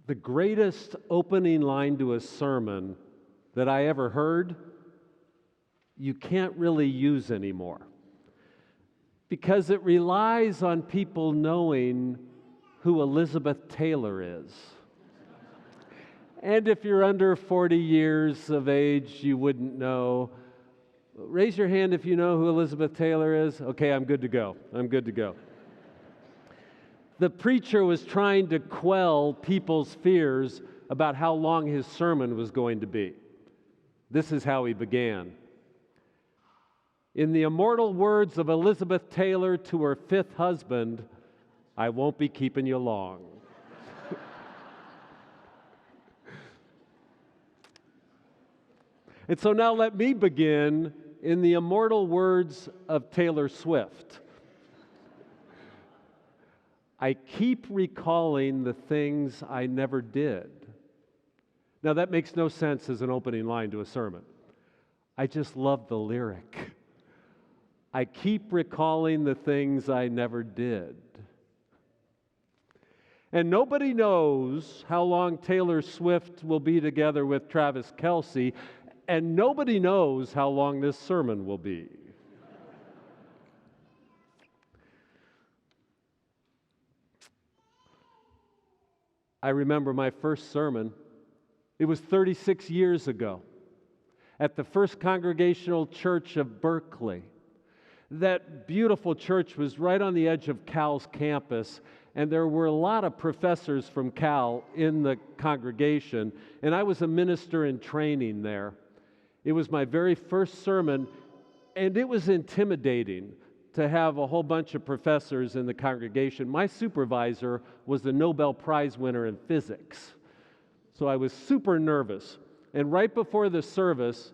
The greatest opening line to a sermon that I ever heard, you can't really use anymore because it relies on people knowing who Elizabeth Taylor is. And if you're under 40 years of age, you wouldn't know. Raise your hand if you know who Elizabeth Taylor is. Okay, I'm good to go. I'm good to go. The preacher was trying to quell people's fears about how long his sermon was going to be. This is how he began. In the immortal words of Elizabeth Taylor to her fifth husband, I won't be keeping you long. And so now let me begin in the immortal words of Taylor Swift. I keep recalling the things I never did. Now that makes no sense as an opening line to a sermon. I just love the lyric. I keep recalling the things I never did. And nobody knows how long Taylor Swift will be together with Travis Kelce, and nobody knows how long this sermon will be. I remember my first sermon. It was 36 years ago at the First Congregational Church of Berkeley. That beautiful church was right on the edge of Cal's campus, and there were a lot of professors from Cal in the congregation, and I was a minister in training there. It was my very first sermon, and it was intimidating to have a whole bunch of professors in the congregation. My supervisor was the Nobel Prize winner in physics, so I was super nervous. And right before the service,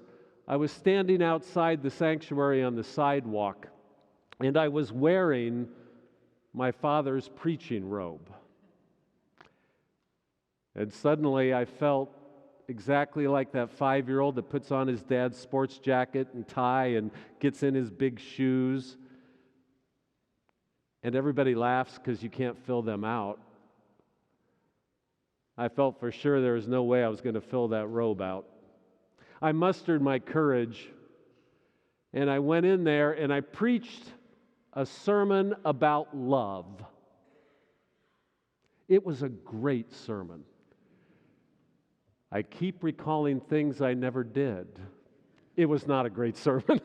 I was standing outside the sanctuary on the sidewalk, and I was wearing my father's preaching robe. And suddenly I felt exactly like that 5-year-old that puts on his dad's sports jacket and tie and gets in his big shoes. And everybody laughs because you can't fill them out. I felt for sure there was no way I was going to fill that robe out. I mustered my courage, and I went in there and I preached a sermon about love. It was a great sermon. I keep recalling things I never did. It was not a great sermon,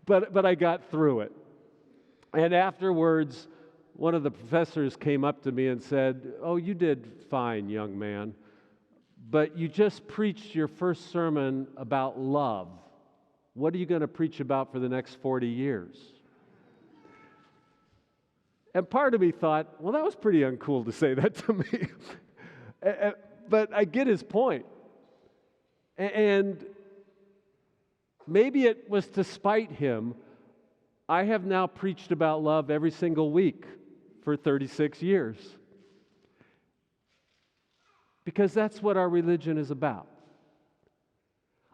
but I got through it. And afterwards, one of the professors came up to me and said, "Oh, you did fine, young man, but you just preached your first sermon about love. What are you going to preach about for the next 40 years?" And part of me thought, well, that was pretty uncool to say that to me. But I get his point. And maybe it was to spite him. I have now preached about love every single week for 36 years. Because that's what our religion is about.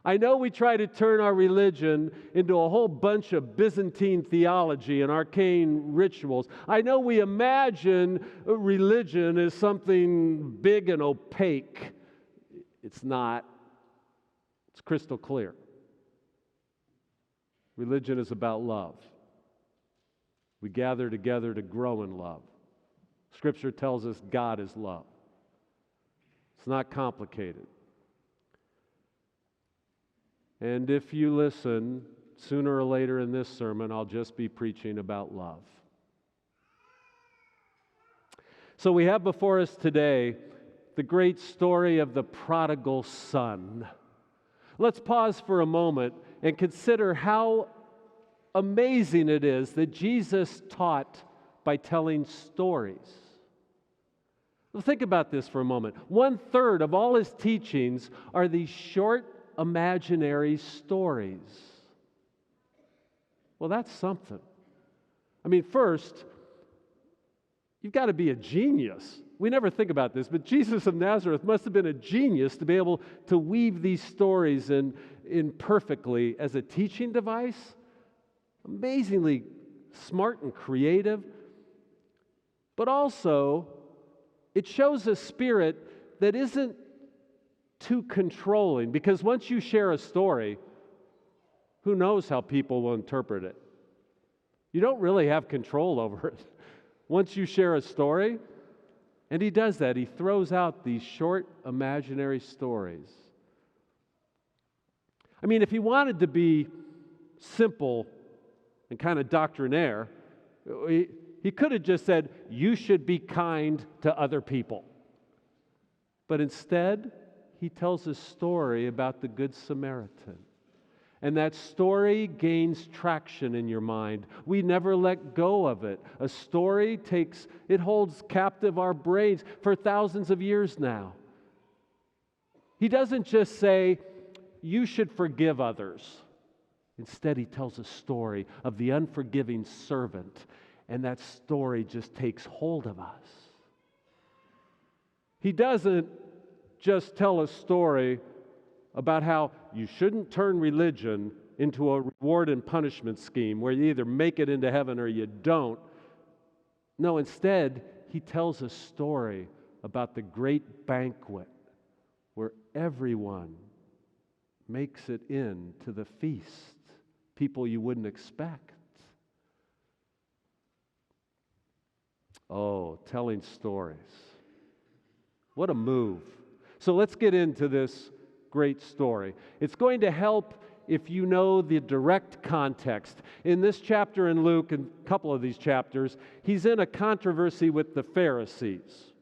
I know we try to turn our religion into a whole bunch of Byzantine theology and arcane rituals. I know we imagine religion as something big and opaque. It's not. It's crystal clear. Religion is about love. We gather together to grow in love. Scripture tells us God is love. It's not complicated. And if you listen, sooner or later in this sermon, I'll just be preaching about love. So we have before us today the great story of the prodigal son. Let's pause for a moment and consider how amazing it is that Jesus taught by telling stories. Well, think about this for a moment. 1/3 of all his teachings are these short imaginary stories. Well, that's something. I mean, first, you've got to be a genius. We never think about this, but Jesus of Nazareth must have been a genius to be able to weave these stories in perfectly as a teaching device. Amazingly smart and creative. But also, It shows a spirit that isn't too controlling, because once you share a story, who knows how people will interpret it? You don't really have control over it. Once you share a story, and he does that, he throws out these short imaginary stories. I mean, if he wanted to be simple and kind of doctrinaire, he could have just said, you should be kind to other people. But instead, he tells a story about the Good Samaritan. And that story gains traction in your mind. We never let go of it. A story holds captive our brains for thousands of years now. He doesn't just say, you should forgive others. Instead, he tells a story of the unforgiving servant, and that story just takes hold of us. He doesn't just tell a story about how you shouldn't turn religion into a reward and punishment scheme where you either make it into heaven or you don't. No, instead, he tells a story about the great banquet where everyone makes it into the feast, people you wouldn't expect. Oh, telling stories. What a move. So let's get into this great story. It's going to help if you know the direct context. In this chapter in Luke, and a couple of these chapters, he's in a controversy with the Pharisees.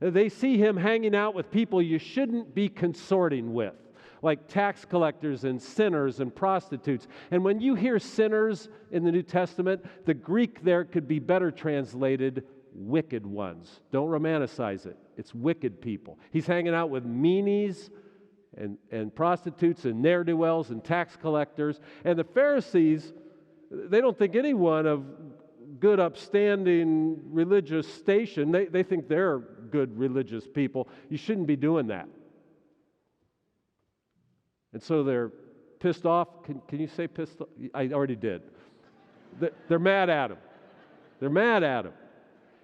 They see him hanging out with people you shouldn't be consorting with, like tax collectors and sinners and prostitutes. And when you hear sinners in the New Testament, the Greek there could be better translated wicked ones. Don't romanticize it. It's wicked people. He's hanging out with meanies and prostitutes and ne'er-do-wells and tax collectors. And the Pharisees, they don't think anyone of good, upstanding religious station, they think they're good religious people. You shouldn't be doing that. And so they're pissed off. Can you say pissed off? I already did. They're mad at him. They're mad at him.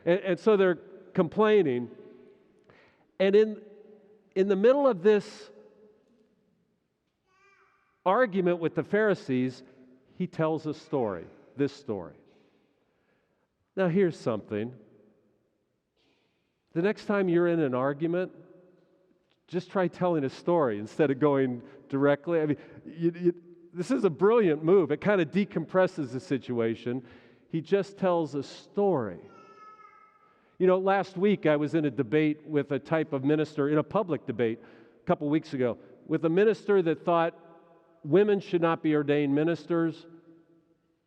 And so they're complaining. And in the middle of this argument with the Pharisees, he tells a story, this story. Now here's something. The next time you're in an argument, just try telling a story instead of going directly. I mean, this is a brilliant move. It kind of decompresses the situation. He just tells a story. You know, last week I was in a debate with a type of minister, in a public debate a couple weeks ago, with a minister that thought women should not be ordained ministers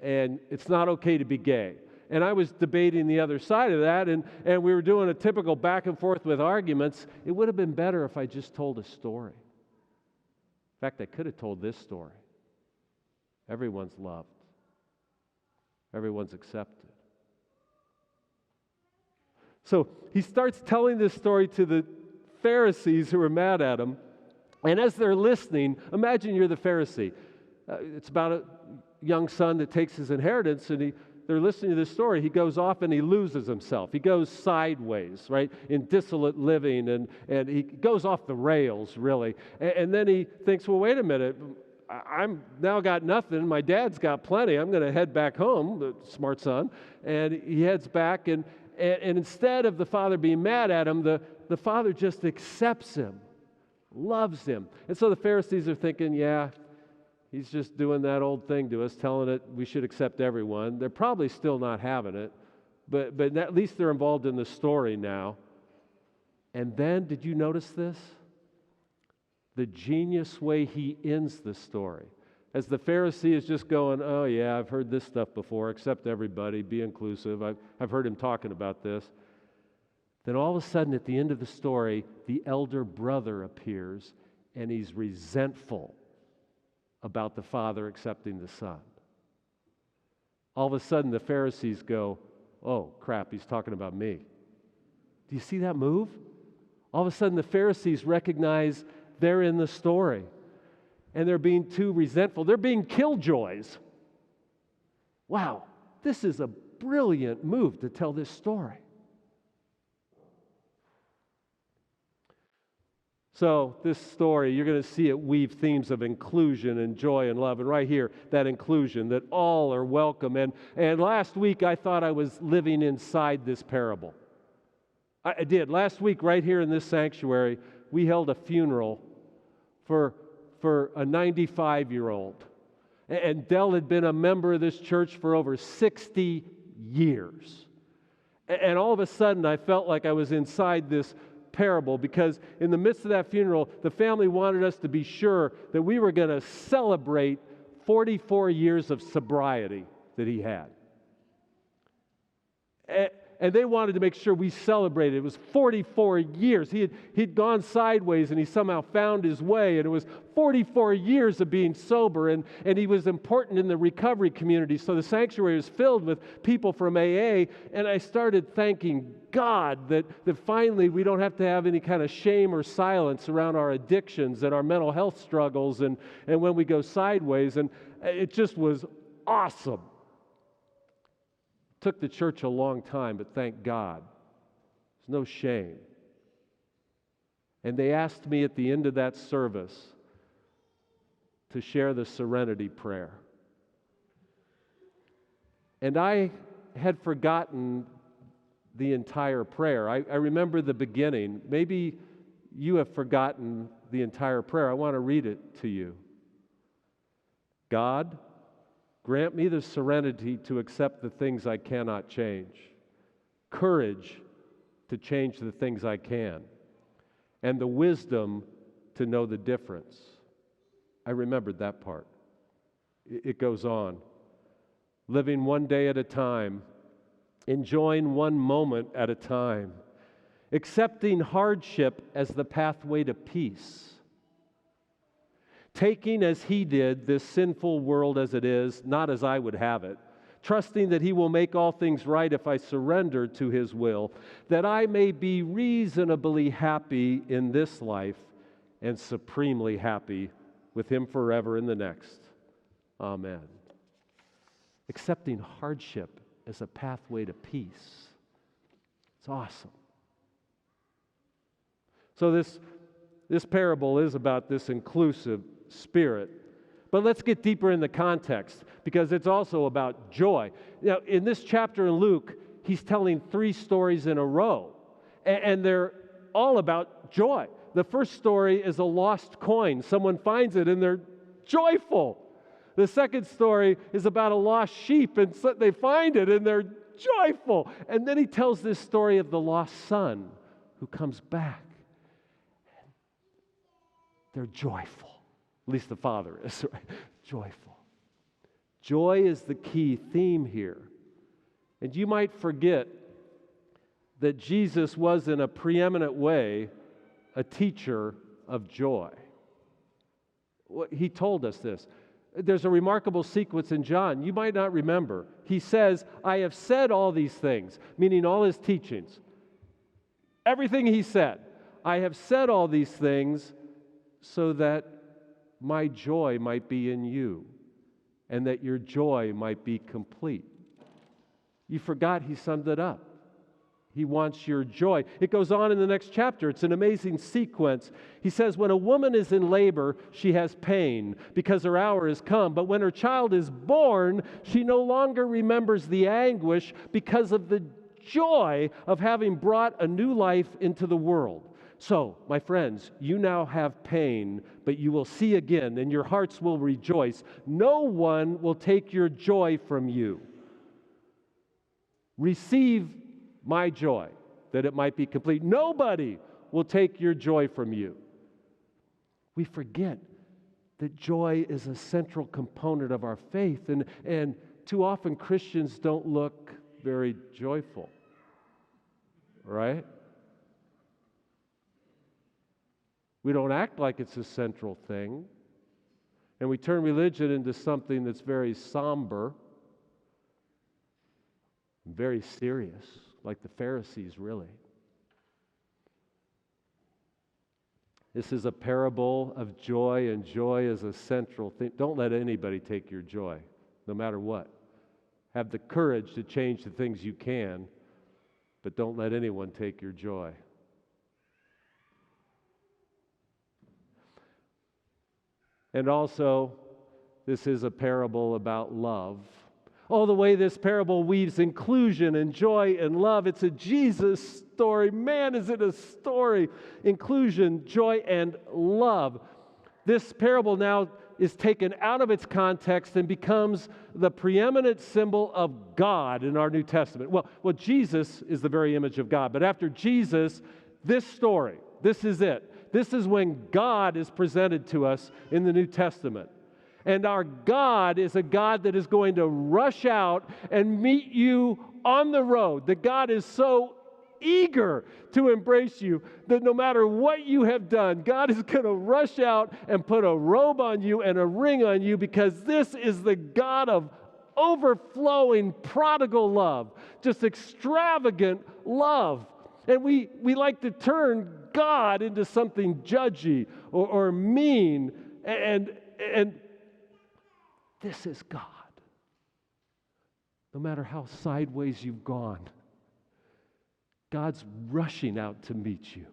and it's not okay to be gay. And I was debating the other side of that, and we were doing a typical back and forth with arguments. It would have been better if I just told a story. In fact, I could have told this story. Everyone's loved. Everyone's accepted. So he starts telling this story to the Pharisees who are mad at him. And as they're listening, imagine you're the Pharisee. It's about a young son that takes his inheritance, and they're listening to this story. He goes off and he loses himself. He goes sideways, right, in dissolute living, and he goes off the rails, really. And then he thinks, well, wait a minute. I'm now got nothing. My dad's got plenty. I'm going to head back home, the smart son. And he heads back, and instead of the father being mad at him, the father just accepts him, loves him. And so the Pharisees are thinking, yeah, he's just doing that old thing to us, telling it we should accept everyone. They're probably still not having it, but at least they're involved in the story now. And then, did you notice this? The genius way he ends the story. As the Pharisee is just going, oh yeah, I've heard this stuff before, accept everybody, be inclusive. I've heard him talking about this. Then all of a sudden at the end of the story, the elder brother appears and he's resentful about the father accepting the son. All of a sudden the Pharisees go, oh crap, he's talking about me. Do you see that move? All of a sudden the Pharisees recognize they're in the story. And they're being too resentful. They're being killjoys. Wow, this is a brilliant move to tell this story. So this story, you're going to see it weave themes of inclusion and joy and love. And right here, that inclusion, that all are welcome. And last week, I thought I was living inside this parable. I did. Last week, right here in this sanctuary, we held a funeral for a 95-year-old. And Dell had been a member of this church for over 60 years. And all of a sudden, I felt like I was inside this parable, because in the midst of that funeral, the family wanted us to be sure that we were going to celebrate 44 years of sobriety that he had. And they wanted to make sure we celebrated. It was 44 years. He'd gone sideways, and he somehow found his way. And it was 44 years of being sober, and he was important in the recovery community. So the sanctuary was filled with people from AA, and I started thanking God that finally we don't have to have any kind of shame or silence around our addictions and our mental health struggles and when we go sideways. And it just was awesome. Took the church a long time, but thank God. There's no shame. And they asked me at the end of that service to share the serenity prayer. And I had forgotten the entire prayer. I remember the beginning. Maybe you have forgotten the entire prayer. I want to read it to you. God, grant me the serenity to accept the things I cannot change, courage to change the things I can, and the wisdom to know the difference. I remembered that part. It goes on. Living one day at a time, enjoying one moment at a time, accepting hardship as the pathway to peace, taking as he did this sinful world as it is, not as I would have it, trusting that he will make all things right if I surrender to his will, that I may be reasonably happy in this life and supremely happy with him forever in the next. Amen. Accepting hardship as a pathway to peace. It's awesome. So this parable is about this inclusive spirit. But let's get deeper in the context, because it's also about joy. Now, in this chapter in Luke, he's telling 3 stories in a row, and they're all about joy. The first story is a lost coin. Someone finds it, and they're joyful. The second story is about a lost sheep, and so they find it, and they're joyful. And then he tells this story of the lost son who comes back. They're joyful. At least the father is, right? Joyful. Joy is the key theme here. And you might forget that Jesus was, in a preeminent way, a teacher of joy. He told us this. There's a remarkable sequence in John. You might not remember. He says, I have said all these things, meaning all his teachings. Everything he said. I have said all these things so that my joy might be in you, and that your joy might be complete. You forgot he summed it up. He wants your joy. It goes on in the next chapter. It's an amazing sequence. He says, when a woman is in labor, she has pain because her hour has come. But when her child is born, she no longer remembers the anguish because of the joy of having brought a new life into the world. So, my friends, you now have pain, but you will see again, and your hearts will rejoice. No one will take your joy from you. Receive my joy, that it might be complete. Nobody will take your joy from you. We forget that joy is a central component of our faith, and too often Christians don't look very joyful, right? We don't act like it's a central thing, and we turn religion into something that's very somber, very serious, like the Pharisees, really. This is a parable of joy, and joy is a central thing. Don't let anybody take your joy, no matter what. Have the courage to change the things you can, but don't let anyone take your joy. And also, this is a parable about love. Oh, the way this parable weaves inclusion and joy and love. It's a Jesus story. Man, is it a story. Inclusion, joy, and love. This parable now is taken out of its context and becomes the preeminent symbol of God in our New Testament. Well, Jesus is the very image of God. But after Jesus, this story, this is it. This is when God is presented to us in the New Testament. And our God is a God that is going to rush out and meet you on the road. The God is so eager to embrace you that no matter what you have done, God is going to rush out and put a robe on you and a ring on you, because this is the God of overflowing prodigal love, just extravagant love. And we like to turn God into something judgy or mean, and this is God. No matter how sideways you've gone, God's rushing out to meet you.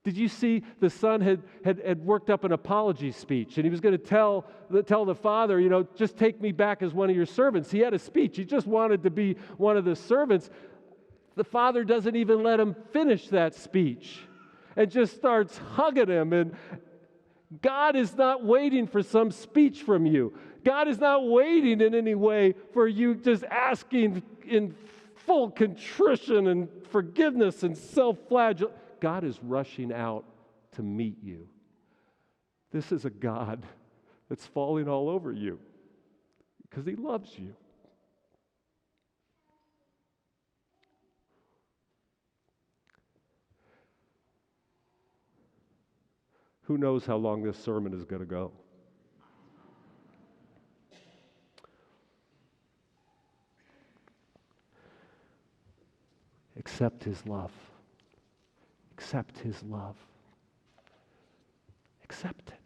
Did you see the son had worked up an apology speech, and he was going to tell the father, just take me back as one of your servants. He had a speech. He just wanted to be one of the servants. The father doesn't even let him finish that speech and just starts hugging him. And God is not waiting for some speech from you. God is not waiting in any way for you just asking in full contrition and forgiveness and self-flagellation. God is rushing out to meet you. This is a God that's falling all over you because He loves you. Who knows how long this sermon is going to go? Accept His love. Accept His love. Accept it.